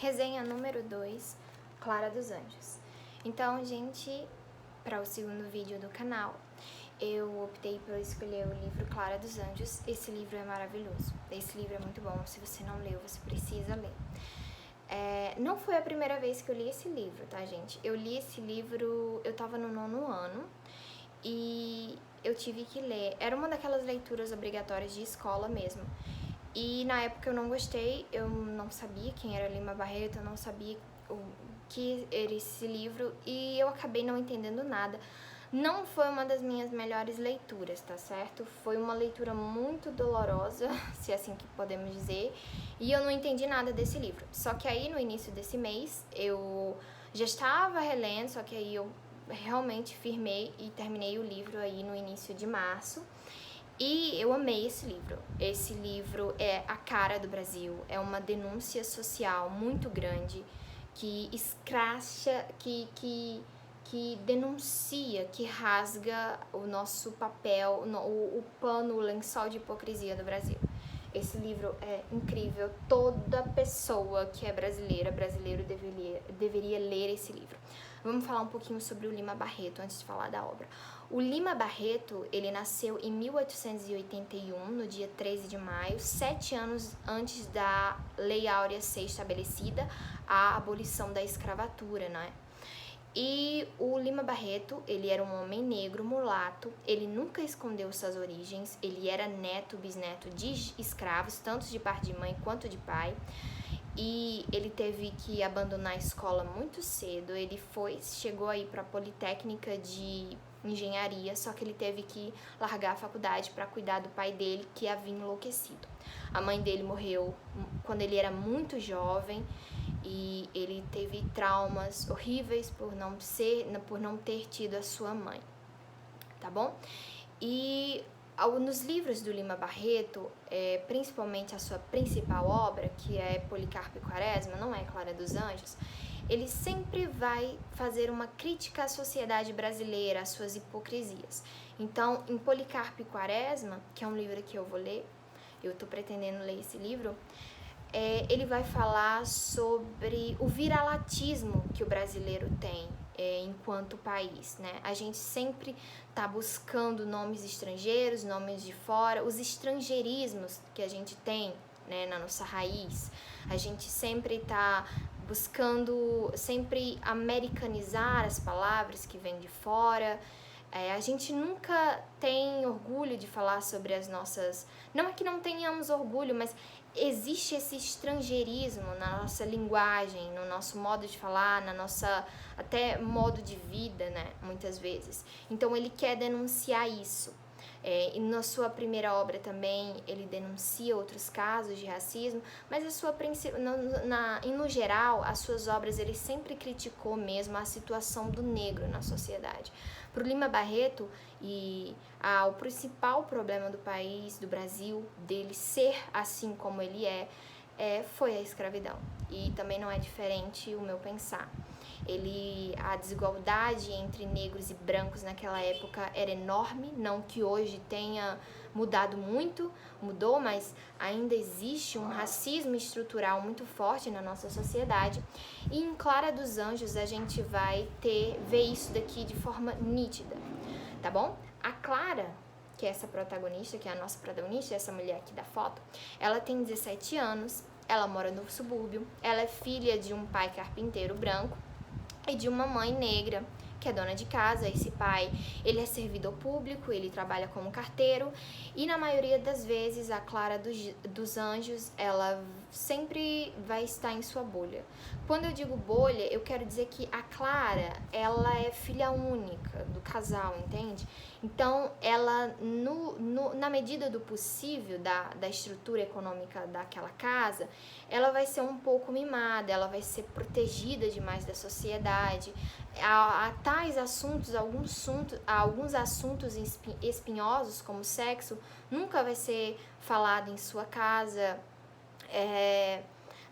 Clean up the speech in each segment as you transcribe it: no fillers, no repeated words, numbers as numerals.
Resenha número 2, Clara dos Anjos. Então, gente, para o segundo vídeo do canal, eu optei por escolher o livro Clara dos Anjos. Esse livro é maravilhoso, esse livro é muito bom. Se você não leu, você precisa ler. Não foi a primeira vez que eu li esse livro, tá, gente? Eu li esse livro, eu tava no 9º ano e eu tive que ler. Era uma daquelas leituras obrigatórias de escola mesmo. E na época eu não gostei, eu não sabia quem era Lima Barreto, eu não sabia o que era esse livro e eu acabei não entendendo nada. Não foi uma das minhas melhores leituras, tá certo? Foi uma leitura muito dolorosa, se é assim que podemos dizer, e eu não entendi nada desse livro. Só que aí no início desse mês eu já estava relendo, só que aí eu realmente firmei e terminei o livro aí no início de março. E eu amei esse livro. Esse livro é a cara do Brasil, é uma denúncia social muito grande que escracha, que denuncia, que rasga o nosso papel, o pano, o lençol de hipocrisia do Brasil. Esse livro é incrível, toda pessoa que é brasileiro deveria ler esse livro. Vamos falar um pouquinho sobre o Lima Barreto antes de falar da obra. O Lima Barreto, ele nasceu em 1881, no dia 13 de maio, 7 anos antes da Lei Áurea ser estabelecida, a abolição da escravatura, né? E o Lima Barreto, ele era um homem negro, mulato, ele nunca escondeu suas origens, ele era neto, bisneto de escravos, tanto de parte de mãe quanto de pai, e ele teve que abandonar a escola muito cedo, ele chegou aí para a Politécnica de Engenharia, só que ele teve que largar a faculdade para cuidar do pai dele, que havia enlouquecido. A mãe dele morreu quando ele era muito jovem, e ele teve traumas horríveis por não ter tido a sua mãe, tá bom? E nos livros do Lima Barreto, principalmente a sua principal obra, que é Policarpo e Quaresma, não é Clara dos Anjos, ele sempre vai fazer uma crítica à sociedade brasileira, às suas hipocrisias. Então, em Policarpo e Quaresma, que é um livro que eu vou ler, eu tô pretendendo ler esse livro, ele vai falar sobre o viralatismo que o brasileiro tem enquanto país, né? A gente sempre tá buscando nomes estrangeiros, nomes de fora, os estrangeirismos que a gente tem, né, na nossa raiz. A gente sempre tá buscando sempre americanizar as palavras que vêm de fora. A gente nunca tem orgulho de falar sobre as nossas... Não é que não tenhamos orgulho, mas existe esse estrangeirismo na nossa linguagem, no nosso modo de falar, na nossa até modo de vida, né, muitas vezes. Então ele quer denunciar isso. E na sua primeira obra também ele denuncia outros casos de racismo, mas no geral, as suas obras ele sempre criticou mesmo a situação do negro na sociedade. Para o Lima Barreto, o principal problema do país, do Brasil, dele ser assim como ele foi a escravidão. E também não é diferente o meu pensar. A desigualdade entre negros e brancos naquela época era enorme, não que hoje tenha mudado muito, mudou, mas ainda existe um racismo estrutural muito forte na nossa sociedade. E em Clara dos Anjos a gente vai ver isso daqui de forma nítida, tá bom? A Clara, que é essa protagonista, que é a nossa protagonista, essa mulher aqui da foto, ela tem 17 anos, ela mora no subúrbio, ela é filha de um pai carpinteiro branco e de uma mãe negra, que é dona de casa. Esse pai, ele é servidor público, ele trabalha como carteiro, e na maioria das vezes a Clara dos Anjos, ela sempre vai estar em sua bolha. Quando eu digo bolha, eu quero dizer que a Clara, ela é filha única do casal, entende? Então, ela, na medida do possível, da estrutura econômica daquela casa, ela vai ser um pouco mimada, ela vai ser protegida demais da sociedade. A tais assuntos, alguns assuntos espinhosos, como sexo, nunca vai ser falado em sua casa.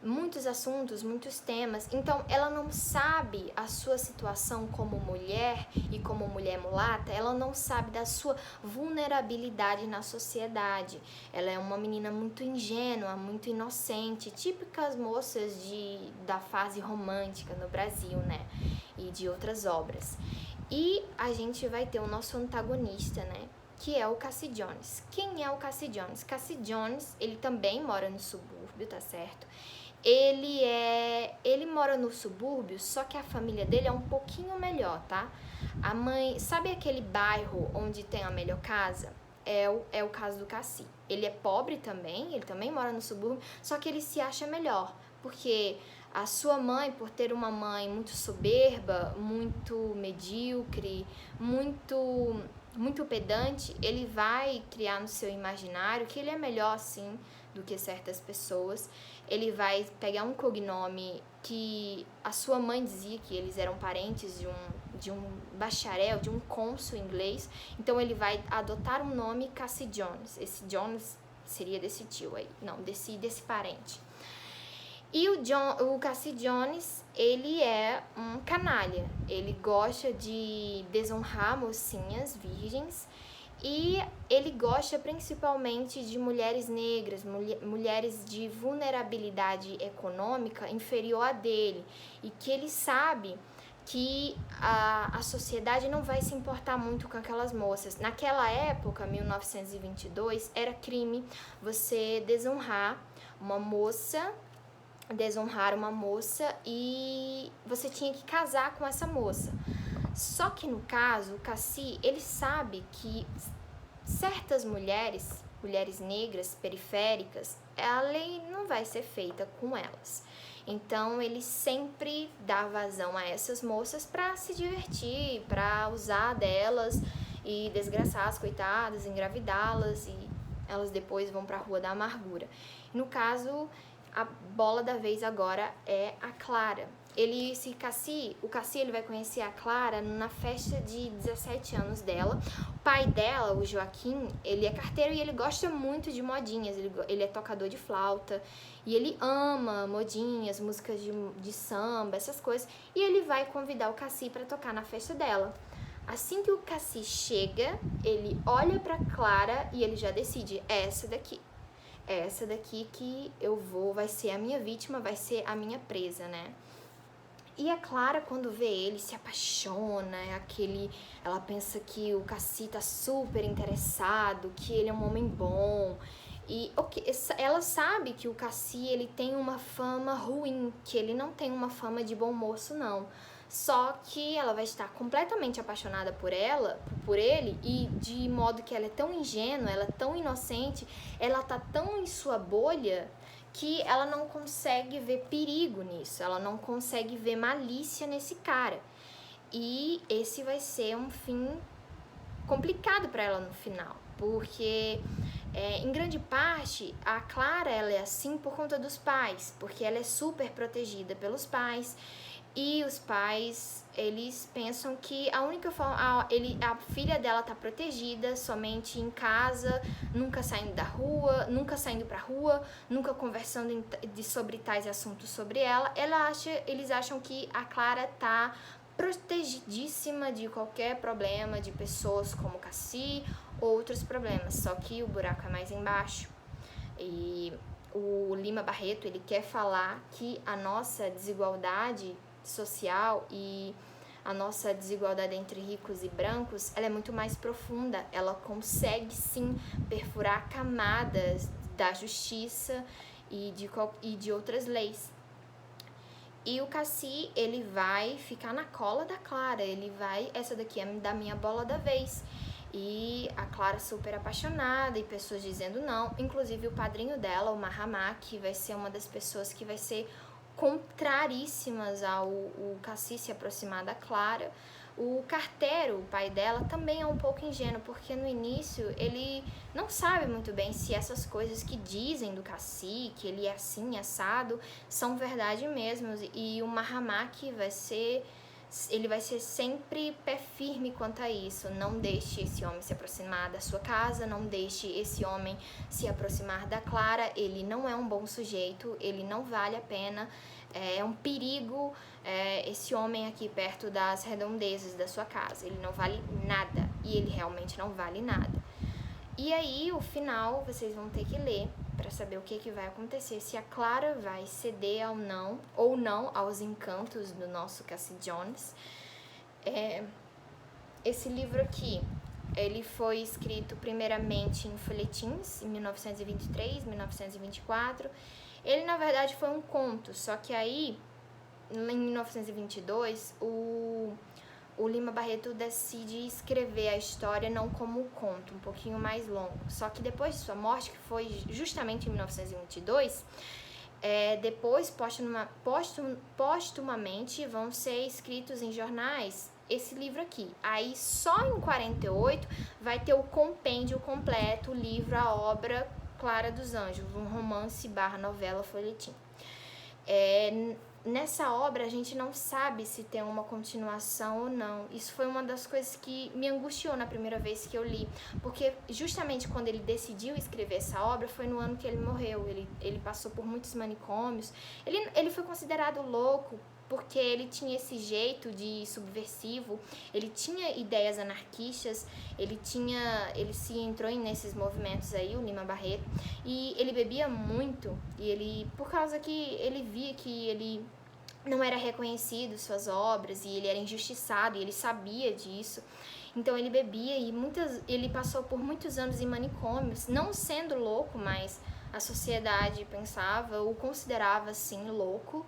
muitos assuntos, muitos temas. Então, ela não sabe a sua situação como mulher e como mulher mulata, ela não sabe da sua vulnerabilidade na sociedade. Ela é uma menina muito ingênua, muito inocente, típicas moças da fase romântica no Brasil, né? E de outras obras. E a gente vai ter o nosso antagonista, né? Que é o Cassie Jones. Quem é o Cassie Jones? Cassie Jones, ele também mora no subúrbio, tá certo? Ele mora no subúrbio, só que a família dele é um pouquinho melhor, tá? A mãe, sabe aquele bairro onde tem a melhor casa? É o caso do Cassie. Ele é pobre também, ele também mora no subúrbio, só que ele se acha melhor, porque a sua mãe, por ter uma mãe muito soberba, muito medíocre, muito pedante, ele vai criar no seu imaginário que ele é melhor sim do que certas pessoas. Ele vai pegar um cognome que a sua mãe dizia que eles eram parentes de um bacharel, de um cônsul inglês. Então ele vai adotar um nome Cassie Jones. Esse Jones seria desse tio aí, não, desse parente. E o Cassie Jones, ele é um canalha. Ele gosta de desonrar mocinhas virgens e ele gosta principalmente de mulheres negras, mulheres de vulnerabilidade econômica inferior à dele, e que ele sabe que a sociedade não vai se importar muito com aquelas moças. Naquela época, 1922, era crime você desonrar uma moça e você tinha que casar com essa moça. Só que no caso, o Cassie, ele sabe que certas mulheres negras, periféricas, a lei não vai ser feita com elas. Então ele sempre dá vazão a essas moças para se divertir, para usar delas e desgraçar as coitadas, engravidá-las, e elas depois vão para a Rua da Amargura. No caso, a bola da vez agora é a Clara. O Cassie ele vai conhecer a Clara na festa de 17 anos dela. O pai dela, o Joaquim, ele é carteiro e ele gosta muito de modinhas. Ele é tocador de flauta e ele ama modinhas, músicas de samba, essas coisas. E ele vai convidar o Cassie para tocar na festa dela. Assim que o Cassie chega, ele olha para Clara e ele já decide: é essa daqui que eu vou, vai ser a minha vítima, vai ser a minha presa, né? E a Clara, quando vê ele, se apaixona, ela pensa que o Cassie tá super interessado, que ele é um homem bom. E ela sabe que o Cassie, ele tem uma fama ruim, que ele não tem uma fama de bom moço, não. Só que ela vai estar completamente apaixonada por ele, e de modo que ela é tão ingênua, ela é tão inocente, ela tá tão em sua bolha que ela não consegue ver perigo nisso, ela não consegue ver malícia nesse cara. E esse vai ser um fim complicado para ela no final, porque em grande parte a Clara ela é assim por conta dos pais, porque ela é super protegida pelos pais. E os pais, eles pensam que a única forma, a filha dela tá protegida somente em casa, nunca saindo pra rua, nunca conversando sobre tais assuntos sobre ela. Eles acham que a Clara tá protegidíssima de qualquer problema, de pessoas como Cassie, outros problemas. Só que o buraco é mais embaixo. E o Lima Barreto, ele quer falar que a nossa desigualdade social e a nossa desigualdade entre ricos e brancos, ela é muito mais profunda. Ela consegue sim perfurar camadas da justiça e de outras leis. E o Cassie, ele vai ficar na cola da Clara, essa daqui é da minha bola da vez. E a Clara super apaixonada e pessoas dizendo não, inclusive o padrinho dela, o Mahamá, que vai ser uma das pessoas que vai ser contráriíssimas ao Cassie se aproximar da Clara. O carteiro, o pai dela, também é um pouco ingênuo, porque no início ele não sabe muito bem se essas coisas que dizem do Cassie, que ele é assim, assado, são verdade mesmo. E o Mahamá, que vai ser ele vai ser sempre pé firme quanto a isso. Não deixe esse homem se aproximar da sua casa, não deixe esse homem se aproximar da Clara. Ele não é um bom sujeito, ele não vale a pena, é um perigo esse homem aqui perto das redondezas da sua casa. Ele não vale nada, e ele realmente não vale nada. E aí, o final, vocês vão ter que ler para saber o que vai acontecer, se a Clara vai ceder ou não aos encantos do nosso Cassie Jones. Esse livro aqui, ele foi escrito primeiramente em folhetins, em 1923, 1924. Ele, na verdade, foi um conto, só que aí, em 1922, o Lima Barreto decide escrever a história não como um conto, um pouquinho mais longo. Só que depois de sua morte, que foi justamente em 1922, depois, postumamente, vão ser escritos em jornais esse livro aqui. Aí, só em 48, vai ter o compêndio completo, o livro, a obra Clara dos Anjos, um romance / novela folhetim. Nessa obra, a gente não sabe se tem uma continuação ou não. Isso foi uma das coisas que me angustiou na primeira vez que eu li, porque justamente quando ele decidiu escrever essa obra, foi no ano que ele morreu. Ele passou por muitos manicômios. Ele foi considerado louco, porque ele tinha esse jeito de subversivo, ele tinha ideias anarquistas, ele se entrou nesses movimentos aí, o Lima Barreto, e ele bebia muito, e por causa que ele via que ele não era reconhecido suas obras, e ele era injustiçado, e ele sabia disso. Então ele bebia, e ele passou por muitos anos em manicômios, não sendo louco, mas a sociedade pensava, o considerava assim, louco.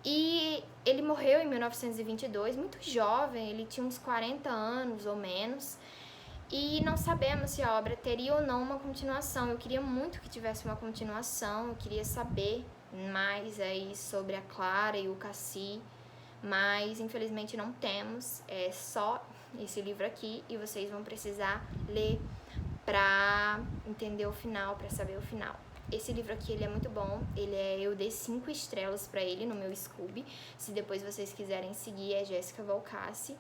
E ele morreu em 1922, muito jovem, ele tinha uns 40 anos ou menos, e não sabemos se a obra teria ou não uma continuação. Eu queria muito que tivesse uma continuação, eu queria saber mais aí sobre a Clara e o Cassie, mas infelizmente não temos, é só esse livro aqui, e vocês vão precisar ler pra entender o final, pra saber o final. Esse livro aqui, ele é muito bom, eu dei 5 estrelas pra ele no meu Scooby, se depois vocês quiserem seguir, é Jéssica Valcassi.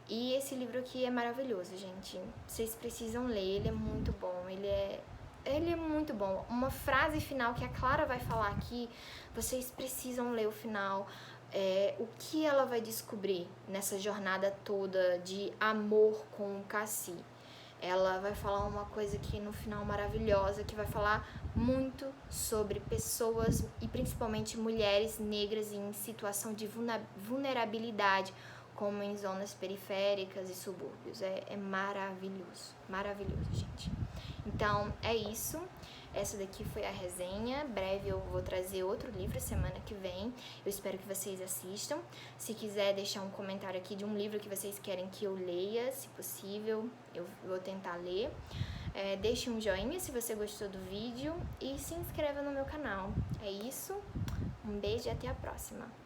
E esse livro aqui é maravilhoso, gente, vocês precisam ler, ele é muito bom, ele é muito bom. Uma frase final que a Clara vai falar aqui, vocês precisam ler o final, o que ela vai descobrir nessa jornada toda de amor com o Cassie. Ela vai falar uma coisa aqui no final maravilhosa, que vai falar muito sobre pessoas e principalmente mulheres negras em situação de vulnerabilidade, como em zonas periféricas e subúrbios. É maravilhoso, maravilhoso, gente. Então, é isso. Essa daqui foi a resenha. Breve eu vou trazer outro livro semana que vem. Eu espero que vocês assistam. Se quiser deixar um comentário aqui de um livro que vocês querem que eu leia, se possível, eu vou tentar ler. Deixe um joinha se você gostou do vídeo e se inscreva no meu canal. É isso. Um beijo e até a próxima.